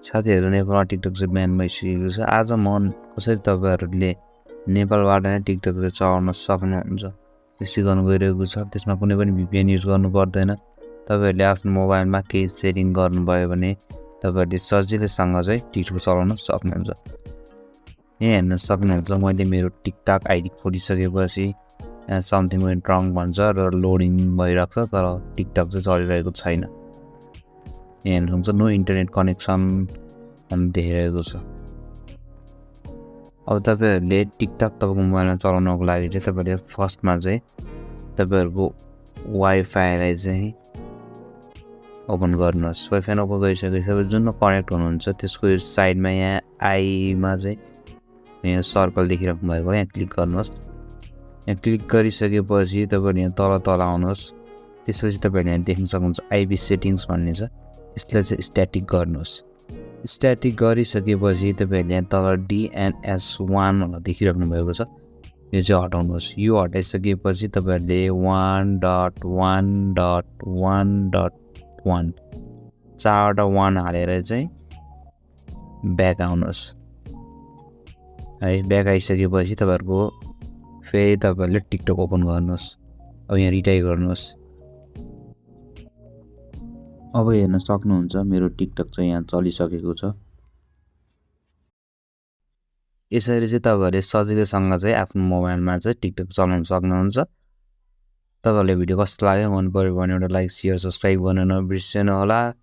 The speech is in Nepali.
साथीहरू नेपालमा टिकटक चाहिँ ब्यान भइसकेको छ। आज कसरी तपाईँहरूले नेपालबाट नै टिकटक चाहिँ चलाउन सक्नुहुन्छ त्यसै गर्नु गइरहेको छ। त्यसमा कुनै पनि VPN युज गर्नु पर्दैन। तपाईँहरूले आफ्नो मोबाइलमा केही सेटिङ गर्नुभयो भने तपाईँहरूले सजिलैसँग चाहिँ टिकटक चलाउन सक्नुहुन्छ। यहाँ हेर्न सक्नुहुन्छ मैले मेरो टिकटक आइडी खोलिसकेपछि यहाँ समथिङ वेन्ट रङ भन्छ र लोडिङ भइरहेको छ, तर टिकटक चाहिँ चलिरहेको छैन। यहाँ हेर्नुहुन्छ नो इन्टरनेट कनेक्सन देखिरहेको छ। अब तपाईँहरूले टिकटक तपाईँको मोबाइलमा चलाउनको लागि चाहिँ तपाईँहरूले फर्स्टमा चाहिँ तपाईँहरूको वाइफाईलाई चाहिँ ओपन गर्नुहोस्। वाइफाई ओपन गरिसकेपछि जुन कनेक्ट हुनुहुन्छ त्यसको साइडमा यहाँ आईमा चाहिँ यहाँ सर्कल देखिराख्नु भएको यहाँ क्लिक गर्नुहोस्। यहाँ क्लिक गरिसकेपछि तपाईँहरूले यहाँ तल आउनुहोस्। त्यसपछि तपाईँहरूले यहाँ देख्न सक्नुहुन्छ आइपी सेटिङ्स भन्ने छ, यसलाई चाहिँ स्ट्याटिक गर्नुहोस्। स्ट्याटिक गरिसकेपछि तपाईँहरूले यहाँ तल DNS 1 भनेर देखिराख्नु भएको छ, यो चाहिँ हटाउनुहोस्। यो हटाइसकेपछि तपाईँहरूले 1.1.1.1 चारवटा 1 हालेर चाहिँ ब्याक आउनुहोस् है। ब्याक आइसकेपछि तपाईँहरूको फेरि तपाईँहरूले टिकटक ओपन गर्नुहोस्। अब यहाँ रिटाई गर्नुहोस्। अब हेर्न सक्नुहुन्छ मेरो टिकटक चाहिँ यहाँ चलिसकेको छ। यसरी चाहिँ तपाईँहरूले सजिलैसँग चाहिँ आफ्नो मोबाइलमा चाहिँ टिकटक चलाउन सक्नुहुन्छ। तपाईँहरूले भिडियो कस्तो लाग्यो मन पऱ्यो भने एउटा लाइक, सेयर, सब्सक्राइब गर्न नबिर्सनु होला।